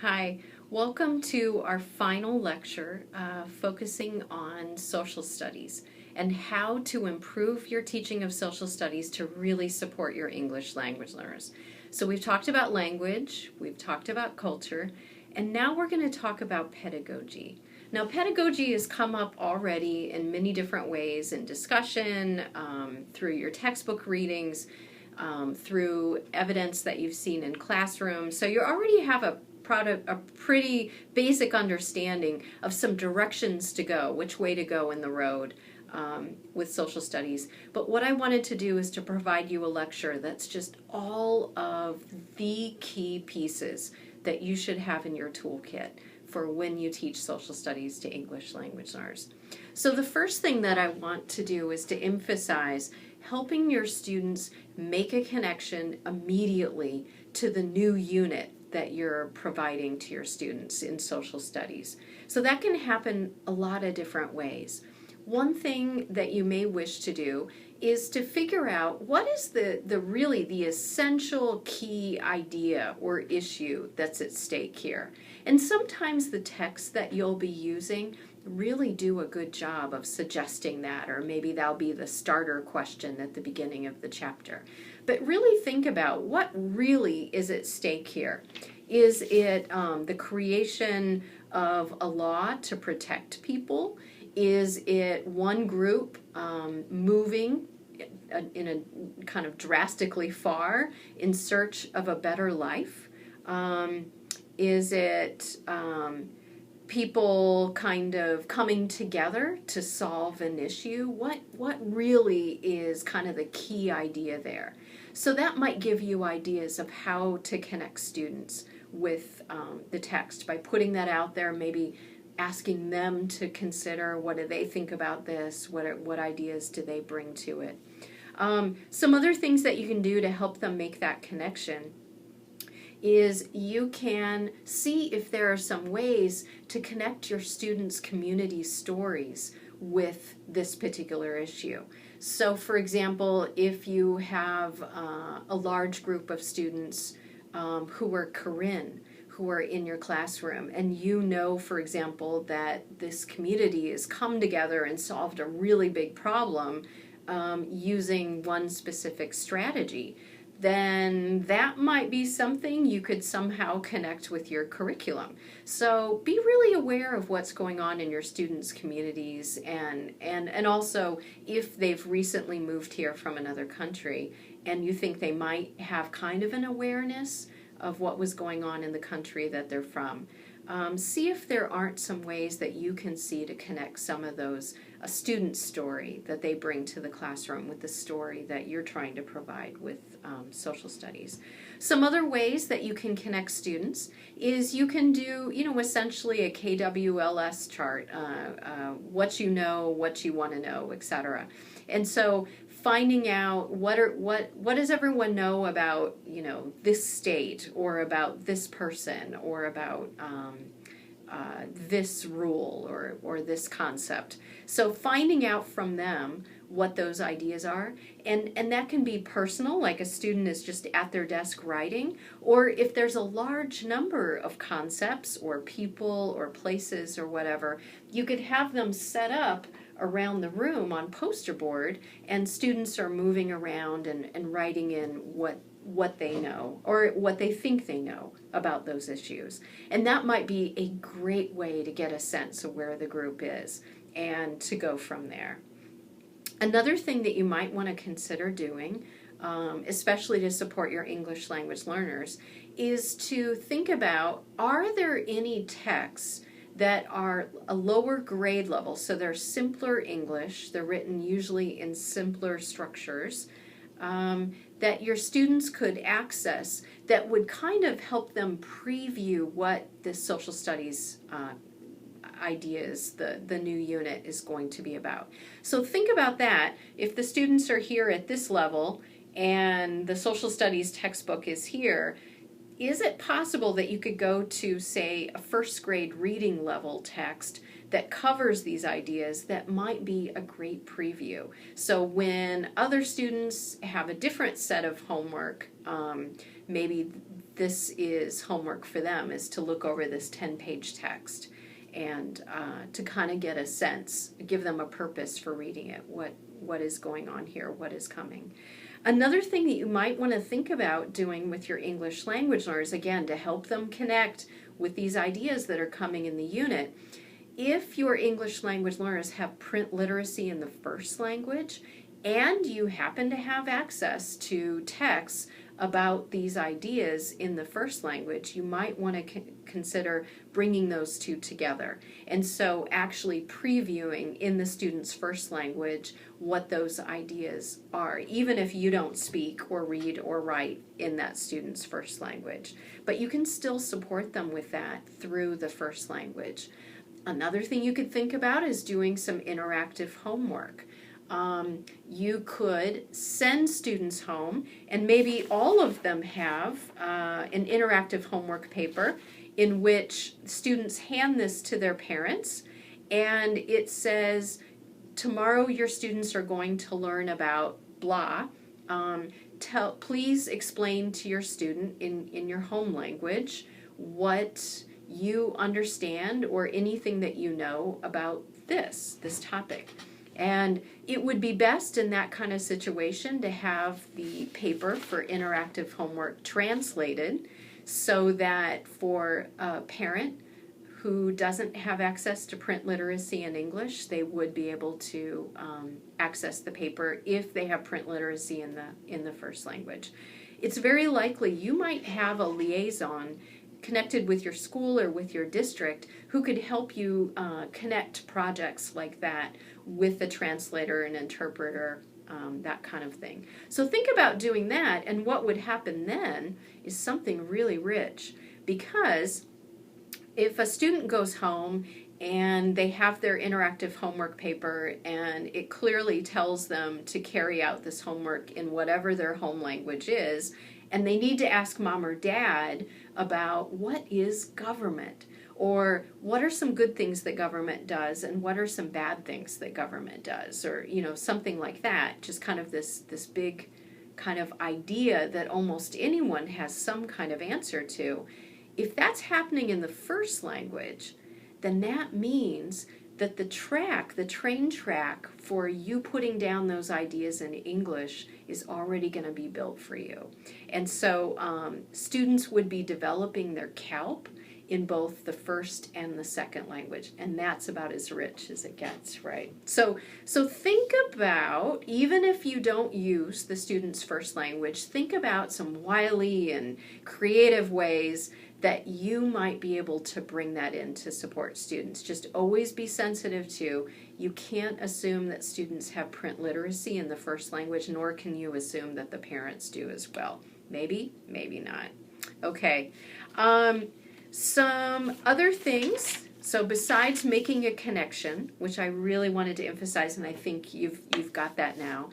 Hi, welcome to our final lecture focusing on social studies and how to improve your teaching of social studies to really support your English language learners. So we've talked about language, we've talked about culture, and now we're going to talk about pedagogy. Now, pedagogy has come up already in many different ways in discussion, through your textbook readings, through evidence that you've seen in classrooms. So you already have a pretty basic understanding of some directions to go, which way to go in the road with social studies. But what I wanted to do is to provide you a lecture that's just all of the key pieces that you should have in your toolkit for when you teach social studies to English language learners. So the first thing that I want to do is to emphasize helping your students make a connection immediately to the new unit that you're providing to your students in social studies. So that can happen a lot of different ways. One thing that you may wish to do is to figure out what is the essential key idea or issue that's at stake here. And sometimes the texts that you'll be using really do a good job of suggesting that, or maybe that'll be the starter question at the beginning of the chapter. But really think about what really is at stake here. Is it the creation of a law to protect people? Is it one group moving in a kind of drastically far in search of a better life? Is it people kind of coming together to solve an issue? What really is kind of the key idea there? So that might give you ideas of how to connect students with the text by putting that out there, maybe asking them to consider what do they think about this, what ideas do they bring to it. Some other things that you can do to help them make that connection is you can see if there are some ways to connect your students' community stories with this particular issue. So for example, if you have a large group of students who are Korean, who are in your classroom, and you know, for example, that this community has come together and solved a really big problem using one specific strategy, then that might be something you could somehow connect with your curriculum. So be really aware of what's going on in your students' communities, and also if they've recently moved here from another country and you think they might have kind of an awareness of what was going on in the country that they're from. See if there aren't some ways that you can see to connect some of those, a student's story that they bring to the classroom with the story that you're trying to provide with social studies. Some other ways that you can connect students is you can do, essentially a KWLS chart, what you know, what you want to know, etc. And so finding out what does everyone know about, this state, or about this person, or about this rule, or this concept. So finding out from them what those ideas are, and that can be personal, like a student is just at their desk writing, or if there's a large number of concepts or people or places or whatever, you could have them set up around the room on poster board, and students are moving around and writing in what they know or what they think they know about those issues. And that might be a great way to get a sense of where the group is and to go from there. Another thing that you might want to consider doing, especially to support your English language learners, is to think about, are there any texts that are a lower grade level, so they're simpler English, they're written usually in simpler structures, that your students could access that would kind of help them preview what this social studies ideas, the new unit is going to be about. So think about that. If the students are here at this level and the social studies textbook is here, is it possible that you could go to, say, a first grade reading level text that covers these ideas that might be a great preview? So when other students have a different set of homework, maybe this is homework for them, is to look over this 10-page text and to kind of get a sense, give them a purpose for reading it, what is going on here, what is coming. Another thing that you might want to think about doing with your English language learners, again, to help them connect with these ideas that are coming in the unit, if your English language learners have print literacy in the first language and you happen to have access to texts about these ideas in the first language, you might want to consider bringing those two together. And so actually previewing in the student's first language what those ideas are, even if you don't speak or read or write in that student's first language. But you can still support them with that through the first language. Another thing you could think about is doing some interactive homework. You could send students home, and maybe all of them have an interactive homework paper in which students hand this to their parents, and it says, tomorrow your students are going to learn about blah. Please explain to your student in your home language what you understand or anything that you know about this topic. And it would be best in that kind of situation to have the paper for interactive homework translated so that for a parent who doesn't have access to print literacy in English, they would be able to access the paper if they have print literacy in the first language. It's very likely you might have a liaison connected with your school or with your district who could help you connect projects like that with a translator and interpreter, that kind of thing. So think about doing that, and what would happen then is something really rich, because if a student goes home and they have their interactive homework paper and it clearly tells them to carry out this homework in whatever their home language is, and they need to ask mom or dad about what is government, or what are some good things that government does and what are some bad things that government does, or something like that, just kind of this big kind of idea that almost anyone has some kind of answer to. If that's happening in the first language, then that means that the train track for you putting down those ideas in English is already going to be built for you. And so students would be developing their CALP in both the first and the second language, and that's about as rich as it gets, right? So think about, even if you don't use the student's first language, think about some wily and creative ways that you might be able to bring that in to support students. Just always be sensitive to, you can't assume that students have print literacy in the first language, nor can you assume that the parents do as well. Maybe, maybe not. Okay, some other things. So besides making a connection, which I really wanted to emphasize, and I think you've got that now,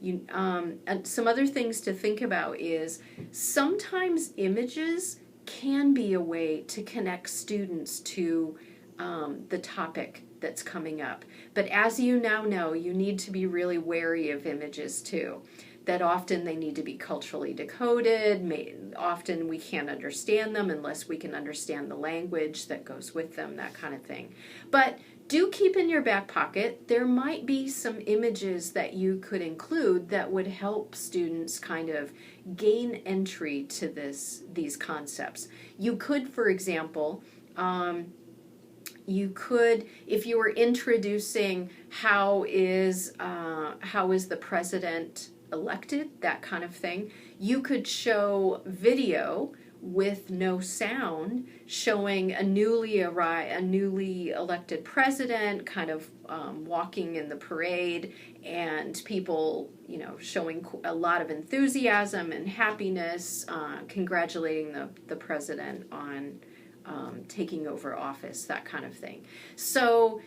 and some other things to think about is sometimes images can be a way to connect students to the topic that's coming up. But as you now know, you need to be really wary of images too. That often they need to be culturally decoded. Often we can't understand them unless we can understand the language that goes with them, that kind of thing. But do keep in your back pocket, there might be some images that you could include that would help students kind of gain entry to these concepts. You could, for example, if you were introducing how is the president elected, that kind of thing, you could show video with no sound showing a newly elected president kind of walking in the parade, and people showing a lot of enthusiasm and happiness, congratulating the president on taking over office, that kind of thing. So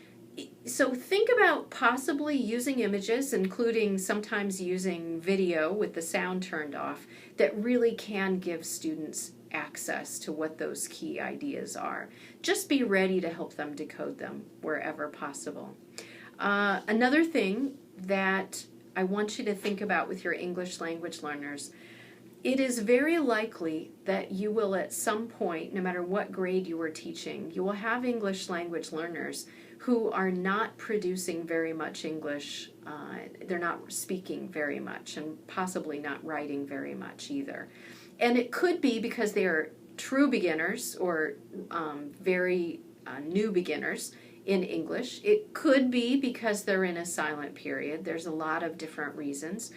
think about possibly using images, including sometimes using video with the sound turned off, that really can give students access to what those key ideas are. Just be ready to help them decode them wherever possible. Another thing that I want you to think about with your English language learners it is very likely that you will at some point, no matter what grade you are teaching, you will have English language learners who are not producing very much English. They're not speaking very much and possibly not writing very much either. And it could be because they are true beginners or very new beginners in English. It could be because they're in a silent period. There's a lot of different reasons.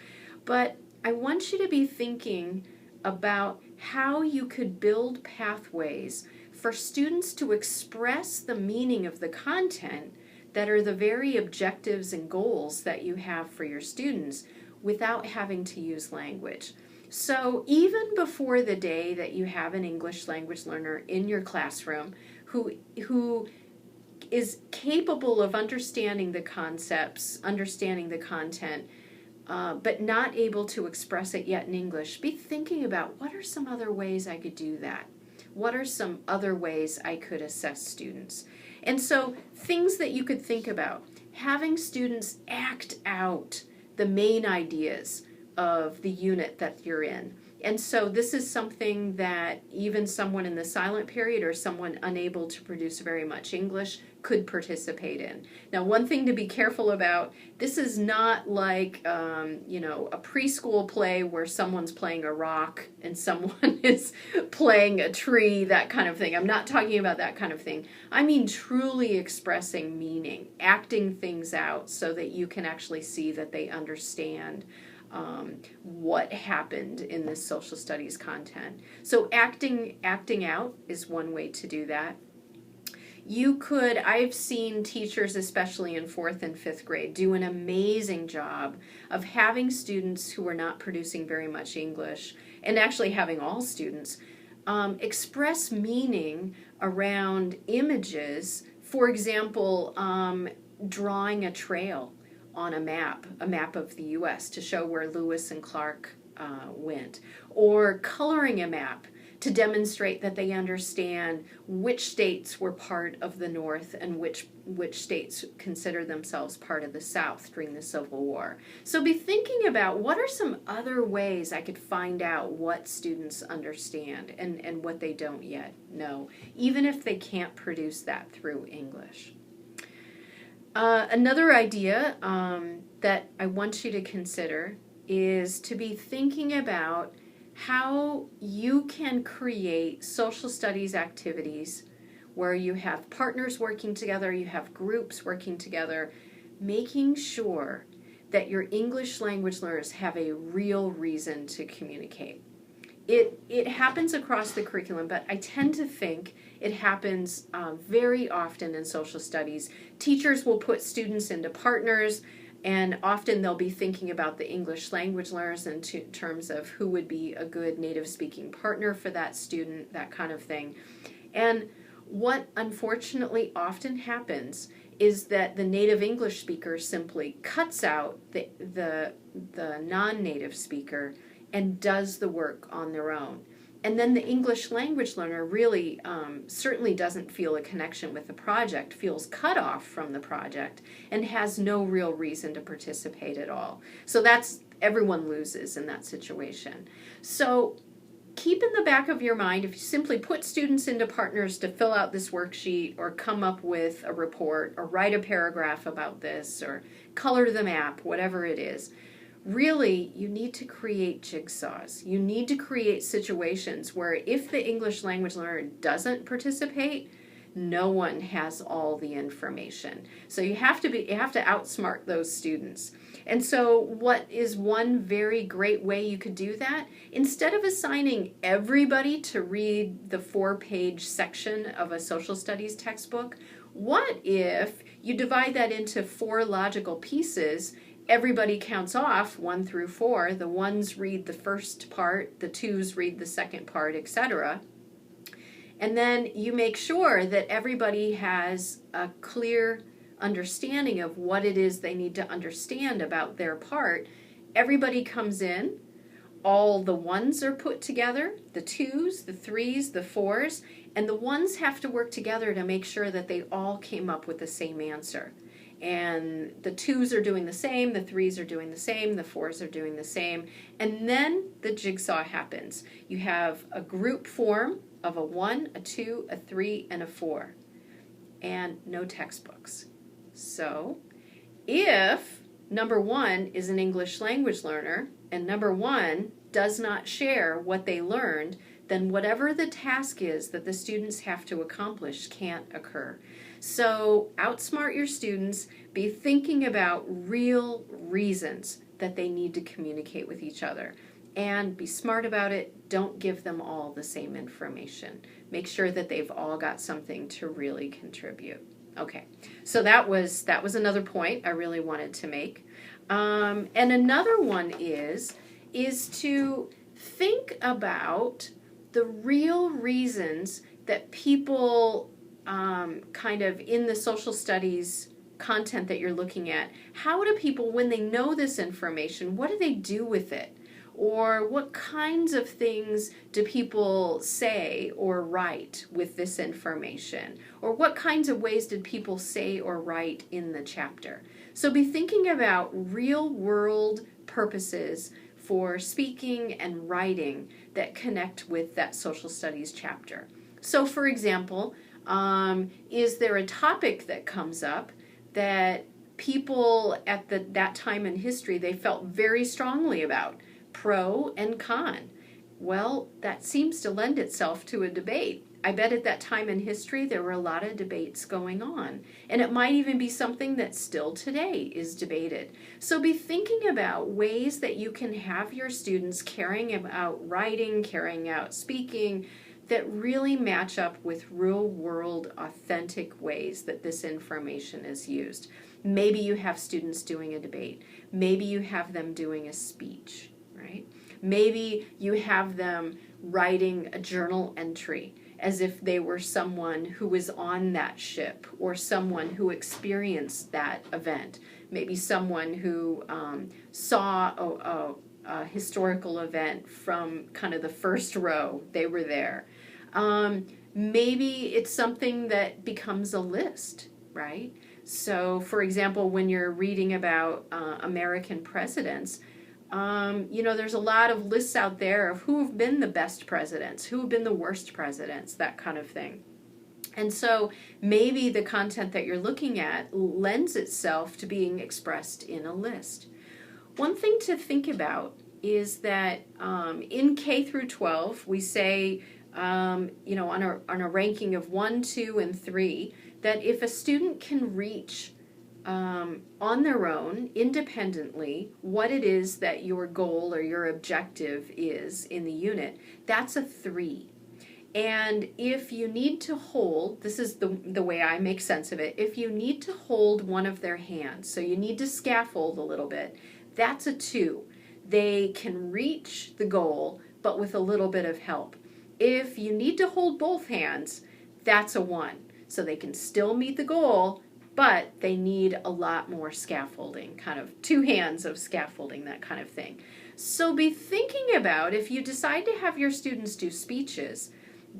But I want you to be thinking about how you could build pathways for students to express the meaning of the content that are the very objectives and goals that you have for your students without having to use language. So even before the day that you have an English language learner in your classroom who is capable of understanding the concepts, understanding the content, but not able to express it yet in English, be thinking about what are some other ways I could do that? What are some other ways I could assess students? And so things that you could think about, having students act out the main ideas of the unit that you're in. And so this is something that even someone in the silent period or someone unable to produce very much English could participate in. Now, one thing to be careful about, this is not like, a preschool play where someone's playing a rock and someone is playing a tree, that kind of thing. I'm not talking about that kind of thing. I mean truly expressing meaning, acting things out so that you can actually see that they understand what happened in this social studies content. So acting out is one way to do that. I've seen teachers, especially in 4th and 5th grade, do an amazing job of having students who are not producing very much English, and actually having all students, express meaning around images. For example, drawing a trail on a map of the U.S. to show where Lewis and Clark went, or coloring a map to demonstrate that they understand which states were part of the North and which states consider themselves part of the South during the Civil War. So be thinking about what are some other ways I could find out what students understand and what they don't yet know, even if they can't produce that through English. Another idea that I want you to consider is to be thinking about how you can create social studies activities where you have partners working together, you have groups working together, making sure that your English language learners have a real reason to communicate. It happens across the curriculum, but I tend to think it happens very often in social studies. Teachers will put students into partners, and often they'll be thinking about the English language learners in terms of who would be a good native speaking partner for that student, that kind of thing. And what unfortunately often happens is that the native English speaker simply cuts out the non-native speaker and does the work on their own. And then the English language learner really certainly doesn't feel a connection with the project, feels cut off from the project, and has no real reason to participate at all. So everyone loses in that situation. So keep in the back of your mind, if you simply put students into partners to fill out this worksheet or come up with a report or write a paragraph about this or color the map, whatever it is, really, you need to create jigsaws. You need to create situations where if the English language learner doesn't participate, no one has all the information. So you have to outsmart those students. And so what is one very great way you could do that? Instead of assigning everybody to read the 4-page section of a social studies textbook, what if you divide that into 4 logical pieces? Everybody counts off 1 through 4. The 1s read the first part, the 2s read the second part, etc. And then you make sure that everybody has a clear understanding of what it is they need to understand about their part. Everybody comes in, all the 1s are put together, the 2s, the 3s, the 4s, and the 1s have to work together to make sure that they all came up with the same answer. and the 2s are doing the same, the 3s are doing the same, the 4s are doing the same, and then the jigsaw happens. You have a group form of a 1, a 2, a 3, and a 4, and no textbooks. So if number 1 is an English language learner and number 1 does not share what they learned, then whatever the task is that the students have to accomplish can't occur. So outsmart your students, be thinking about real reasons that they need to communicate with each other, and be smart about it. Don't give them all the same information. Make sure that they've all got something to really contribute. Okay, so that was another point I really wanted to make. And another one is to think about the real reasons that people kind of in the social studies content that you're looking at, how do people, when they know this information, what do they do with it? Or what kinds of things do people say or write with this information? Or what kinds of ways did people say or write in the chapter? So be thinking about real world purposes for speaking and writing that connect with that social studies chapter. So for example, is there a topic that comes up that people at that time in history they felt very strongly about? Pro and con. Well, that seems to lend itself to a debate. I bet at that time in history there were a lot of debates going on, and it might even be something that still today is debated. So be thinking about ways that you can have your students carrying out writing, carrying out speaking, that really match up with real world authentic ways that this information is used. Maybe you have students doing a debate. Maybe you have them doing a speech. Right? Maybe you have them writing a journal entry as if they were someone who was on that ship or someone who experienced that event. Maybe someone who saw a historical event from kind of the first row. They were there. Maybe it's something that becomes a list, right? So, for example, when you're reading about American presidents, there's a lot of lists out there of who have been the best presidents, who have been the worst presidents, that kind of thing. And so maybe the content that you're looking at lends itself to being expressed in a list. One thing to think about is that in K through 12, we say, on a ranking of 1, 2, and 3, that if a student can reach on their own, independently, what it is that your goal or your objective is in the unit, that's a 3. And if you need to hold, this is the way I make sense of it, if you need to hold one of their hands, so you need to scaffold a little bit, that's a 2. They can reach the goal, but with a little bit of help. If you need to hold both hands, that's a 1. So they can still meet the goal, but they need a lot more scaffolding, kind of 2 hands of scaffolding, that kind of thing. So be thinking about, if you decide to have your students do speeches,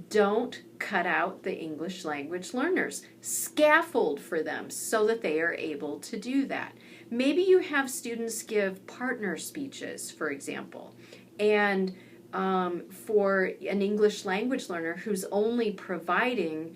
don't cut out the English language learners. Scaffold for them so that they are able to do that. Maybe you have students give partner speeches, for example, and for an English language learner who's only producing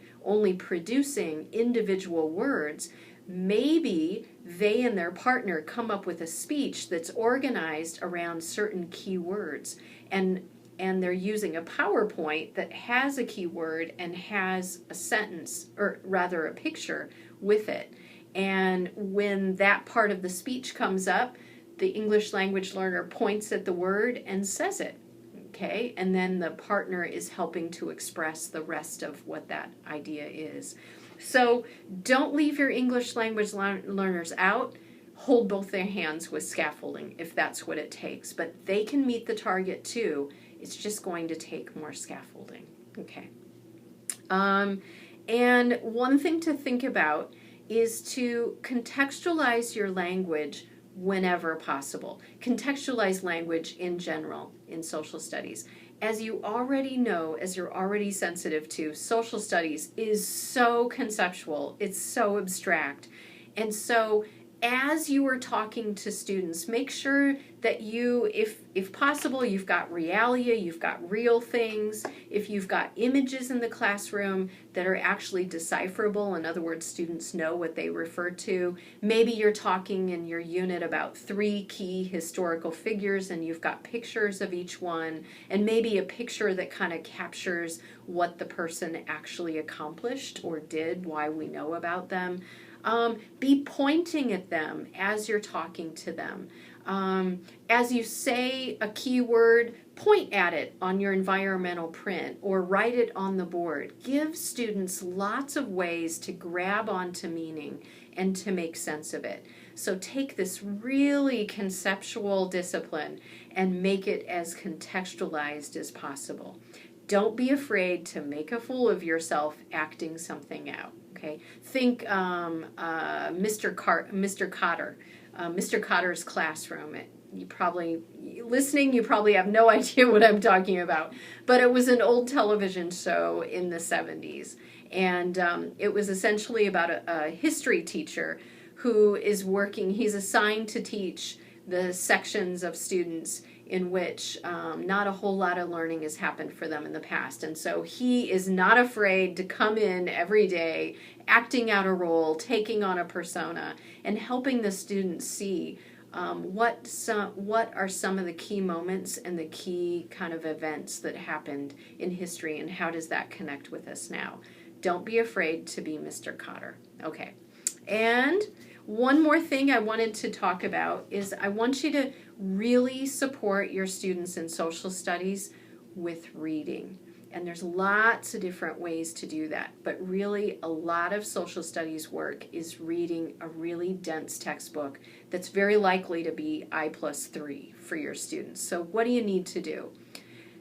individual words, maybe they and their partner come up with a speech that's organized around certain key words, and they're using a PowerPoint that has a keyword and has a sentence, or rather a picture with it. And when that part of the speech comes up, the English language learner points at the word and says it. Okay, and then the partner is helping to express the rest of what that idea is. So don't leave your English language learners out. Hold both their hands with scaffolding if that's what it takes. But they can meet the target too. It's just going to take more scaffolding. Okay. And one thing to think about is to contextualize your language whenever possible. Contextualize language in general in social studies. As you already know, as you're already sensitive to, social studies is so conceptual, it's so abstract, And so as you are talking to students, make sure that you, if possible, you've got realia, you've got real things. If you've got images in the classroom that are actually decipherable, in other words, students know what they refer to. Maybe you're talking in your unit about 3 key historical figures and you've got pictures of each one, and maybe a picture that kind of captures what the person actually accomplished or did, why we know about them. Be pointing at them as you're talking to them. As you say a keyword, point at it on your environmental print or write it on the board. Give students lots of ways to grab onto meaning and to make sense of it. So take this really conceptual discipline and make it as contextualized as possible. Don't be afraid to make a fool of yourself acting something out. Okay, think Mr. Cotter, Mr. Cotter's classroom. You probably have no idea what I'm talking about, but it was an old television show in the 70s, and it was essentially about a history teacher who is working. He's assigned to teach the sections of students in which not a whole lot of learning has happened for them in the past. And so he is not afraid to come in every day, acting out a role, taking on a persona, and helping the students see what are some of the key moments and the key kind of events that happened in history, and how does that connect with us now. Don't be afraid to be Mr. Cotter. Okay. And one more thing I wanted to talk about is I want you to really support your students in social studies with reading. And there's lots of different ways to do that, but really a lot of social studies work is reading a really dense textbook that's very likely to be I+3 for your students. So what do you need to do?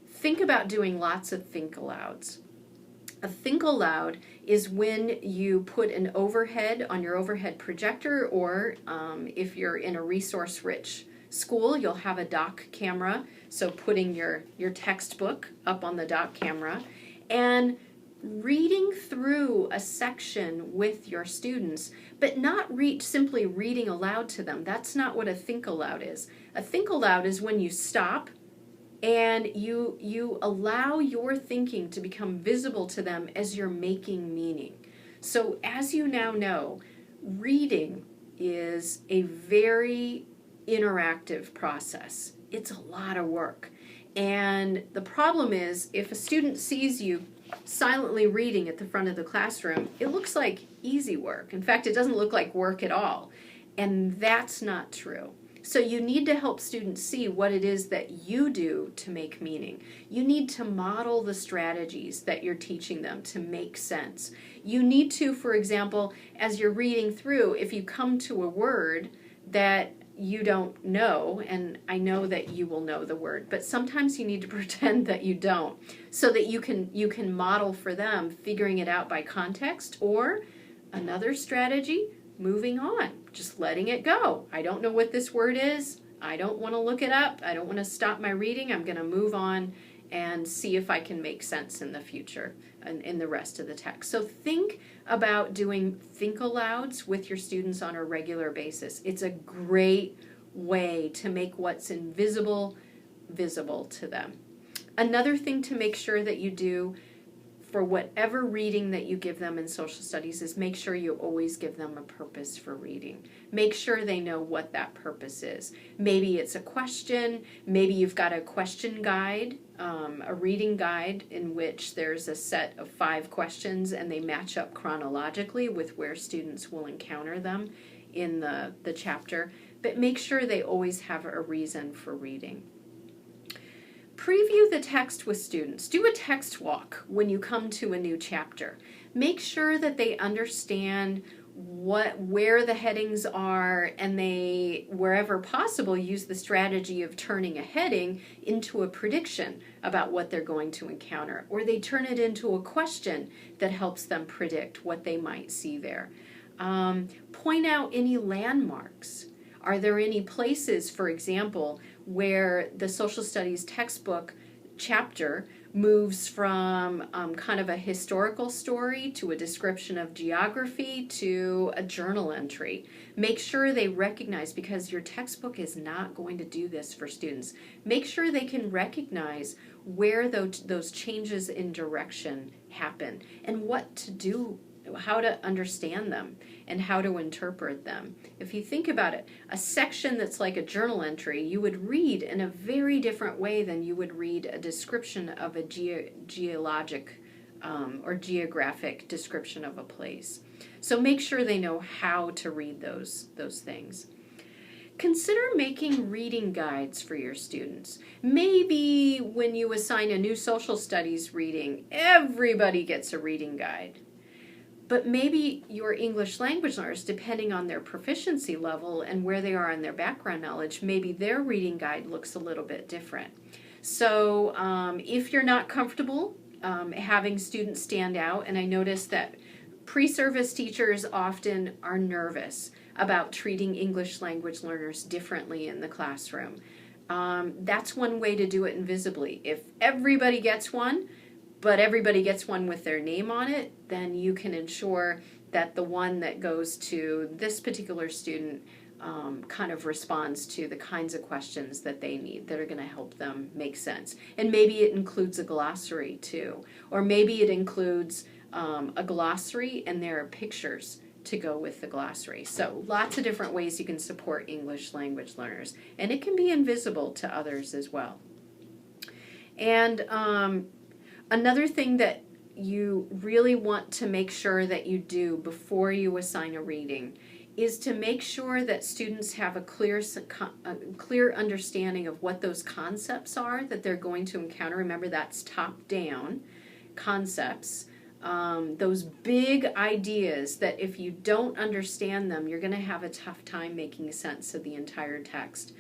Think about doing lots of think alouds. A think aloud is when you put an overhead on your overhead projector, or if you're in a resource-rich school, you'll have a dock camera, so putting your textbook up on the dock camera and reading through a section with your students, but not simply reading aloud to them. That's not what a think aloud is. A think aloud is when you stop and you allow your thinking to become visible to them as you're making meaning. So as you now know, reading is a very interactive process. It's a lot of work. And the problem is, if a student sees you silently reading at the front of the classroom, it looks like easy work. In fact, it doesn't look like work at all. And that's not true. So you need to help students see what it is that you do to make meaning. You need to model the strategies that you're teaching them to make sense. You need to, for example, as you're reading through, if you come to a word that you don't know, and I know that you will know the word, but sometimes you need to pretend that you don't, so that you can model for them figuring it out by context. Or another strategy, moving on, just letting it go. I don't know what this word is. I don't want to look it up. I don't want to stop my reading. I'm going to move on and see if I can make sense in the future and in the rest of the text. So think about doing think alouds with your students on a regular basis. It's a great way to make what's invisible visible to them. Another thing to make sure that you do for whatever reading that you give them in social studies is make sure you always give them a purpose for reading. Make sure they know what that purpose is. Maybe it's a question, maybe you've got a question guide, a reading guide in which there's a set of 5 questions and they match up chronologically with where students will encounter them in the chapter. But make sure they always have a reason for reading. Preview the text with students. Do a text walk when you come to a new chapter. Make sure that they understand where the headings are, and they, wherever possible, use the strategy of turning a heading into a prediction about what they're going to encounter, or they turn it into a question that helps them predict what they might see there. Point out any landmarks. Are there any places, for example, where the social studies textbook chapter moves from kind of a historical story to a description of geography to a journal entry. Make sure they recognize, because your textbook is not going to do this for students, make sure they can recognize where those changes in direction happen and what to do, how to understand them and how to interpret them. If you think about it, a section that's like a journal entry, you would read in a very different way than you would read a description of a geologic or geographic description of a place. So make sure they know how to read those things. Consider making reading guides for your students. Maybe when you assign a new social studies reading, everybody gets a reading guide. But maybe your English language learners, depending on their proficiency level and where they are in their background knowledge, maybe their reading guide looks a little bit different. So if you're not comfortable having students stand out, and I notice that pre-service teachers often are nervous about treating English language learners differently in the classroom. That's one way to do it invisibly. If everybody gets one, but everybody gets one with their name on it, then you can ensure that the one that goes to this particular student kind of responds to the kinds of questions that they need that are going to help them make sense. And maybe it includes a glossary too, or maybe it includes a glossary and there are pictures to go with the glossary. So lots of different ways you can support English language learners, and it can be invisible to others as well. And another thing that you really want to make sure that you do before you assign a reading is to make sure that students have a clear understanding of what those concepts are that they're going to encounter. Remember, that's top-down concepts. Those big ideas that if you don't understand them, you're going to have a tough time making sense of the entire text.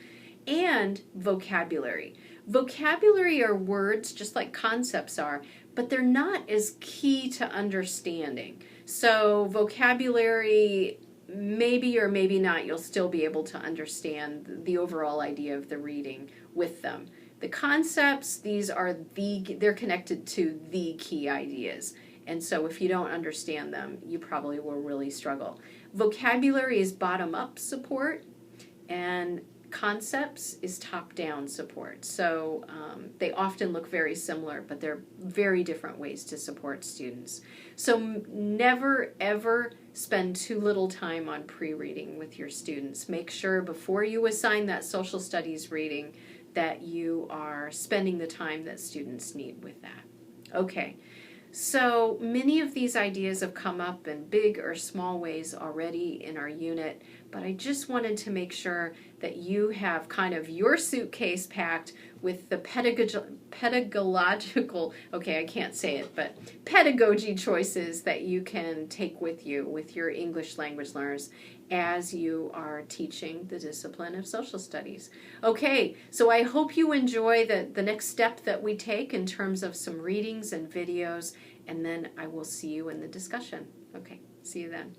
And vocabulary. Vocabulary are words just like concepts are, but they're not as key to understanding. So vocabulary, maybe or maybe not, you'll still be able to understand the overall idea of the reading with them. The concepts, they're connected to the key ideas. And so if you don't understand them, you probably will really struggle. Vocabulary is bottom-up support, and concepts is top-down support. So they often look very similar, but they're very different ways to support students. So never, ever spend too little time on pre-reading with your students. Make sure before you assign that social studies reading that you are spending the time that students need with that. Okay. So many of these ideas have come up in big or small ways already in our unit, but I just wanted to make sure that you have kind of your suitcase packed with the pedagogical, okay, I can't say it, but pedagogy choices that you can take with you with your English language learners as you are teaching the discipline of social studies. Okay, so I hope you enjoy the next step that we take in terms of some readings and videos, and then I will see you in the discussion. Okay, see you then.